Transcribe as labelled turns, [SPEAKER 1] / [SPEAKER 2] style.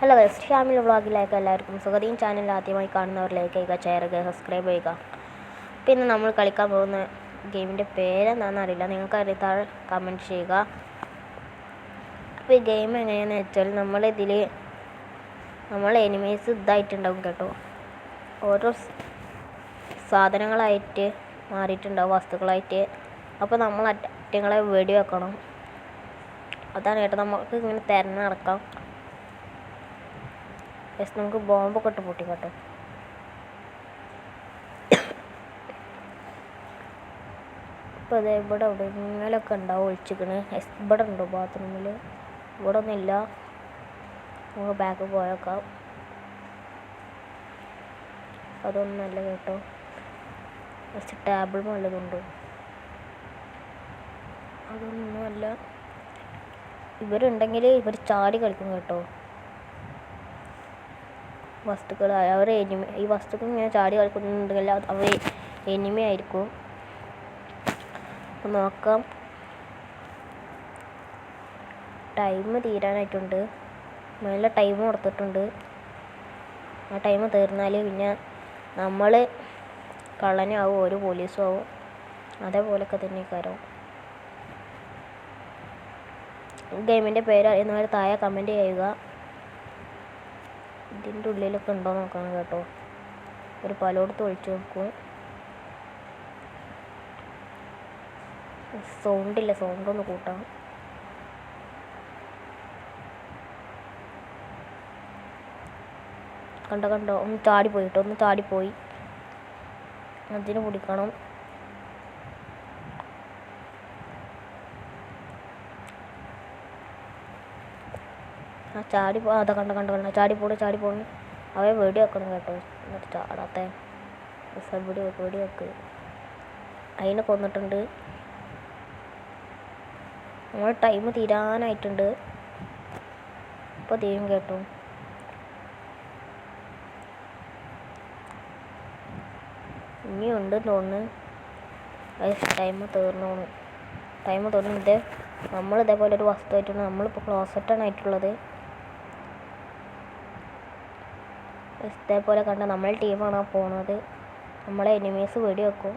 [SPEAKER 1] Hello guys, Shamil വ്ളോഗിലേക്ക് എല്ലാവർക്കും സുഖദീൻ channel ആദ്യമായി കാണുന്നവരിലേക്ക് ഷെയർ ചെയ്യുക, സബ്സ്ക്രൈബ് ചെയ്യുക. പിന്നെ നമ്മൾ കളിക്കാൻ പോകുന്ന ഗെയിമിൻ്റെ പേരെന്താണെന്ന് അറിയില്ല, നിങ്ങൾക്ക് അറിയാത്ത കമൻറ്റ് ചെയ്യുക. അപ്പോൾ ഈ ഗെയിം എങ്ങനെയാണെന്ന് വെച്ചാൽ നമ്മൾ എനിമീസ് ഇതായിട്ടുണ്ടാവും കേട്ടോ, ഓരോ സാധനങ്ങളായിട്ട് മാറിയിട്ടുണ്ടാവും, വസ്തുക്കളായിട്ട്. അപ്പോൾ നമ്മൾ അറ്റങ്ങളെ വെടി വെക്കണം. അതാണ് കേട്ടോ, നമുക്ക് ഇങ്ങനെ തിരഞ്ഞ് നടക്കാം. നമുക്ക് ബോംബൊക്കെ ഇട്ട് പൊട്ടി കേട്ടോ. ഇപ്പോൾ ഇത് ഇവിടെ എവിടെയെങ്കിലൊക്കെ ഉണ്ടാവും ഒളിച്ചിക്കണ്. ഇവിടെ ഉണ്ടോ ബാത്റൂമിൽ? ഇവിടെ ഒന്നുമില്ല. നമുക്ക് ബാക്ക് പോയേക്കാം. അതൊന്നുമല്ല കേട്ടോ, കുറച്ച് ടേബിൾ നല്ലതുണ്ടോ? അതൊന്നുമല്ല. ഇവരുണ്ടെങ്കിൽ ഇവർ ചാടി കളിക്കും കേട്ടോ. വസ്തുക്കൾ അവർ ഈ വസ്തുക്കൾ ഇങ്ങനെ ചാടി കളിക്കുന്നുണ്ടെങ്കിൽ അവർ എനിമി ആയിരിക്കും. നോക്കാം. ടൈം തീരാനായിട്ടുണ്ട്. നല്ല ടൈം കൊടുത്തിട്ടുണ്ട്. ആ ടൈം തീർന്നാൽ പിന്നെ നമ്മൾ കള്ളനാവും, ഒരു പോലീസും ആവും. അതേപോലൊക്കെ തന്നെ കാര്യം. ഗെയിമിൻ്റെ പേര് അറിയുന്നവർ താഴെ കമൻറ്റ് ചെയ്യുക. ഇതിൻ്റെ ഉള്ളിലൊക്കെ ഉണ്ടോ നോക്കണം കേട്ടോ. ഒരു പലയിടത്ത് ഒളിച്ചു നോക്കും. സൗണ്ടില്ല, സൗണ്ടൊന്ന് കൂട്ടാം. കണ്ടോ, ഒന്ന് ചാടിപ്പോയി കേട്ടോ, ഒന്ന് ചാടിപ്പോയി. അതിന് പിടിക്കണം. അതാ കണ്ട ചാടിപ്പോണ്. അവയെ വെടി വെക്കണം കേട്ടോ. എന്നിട്ട് ചാടാത്ത വെടി വെക്ക്. അതിനെ കൊന്നിട്ടുണ്ട്. നമ്മൾ ടൈം തീരാനായിട്ടുണ്ട്. ഇപ്പോൾ തീരും കേട്ടോ. ഇനിയുണ്ട് തോന്നുന്നു. ടൈം തീർന്നോണു. ഇത് നമ്മൾ ഇതേപോലെ ഒരു വസ്തു ആയിട്ടുണ്ട്. നമ്മളിപ്പോൾ ക്ലോസറ്റാണ് ആയിട്ടുള്ളത്. ഇതേപോലെ കണ്ട നമ്മൾ ടീമാണ് പോണത്. നമ്മളെ എനിമീസ് വെടി വെക്കും.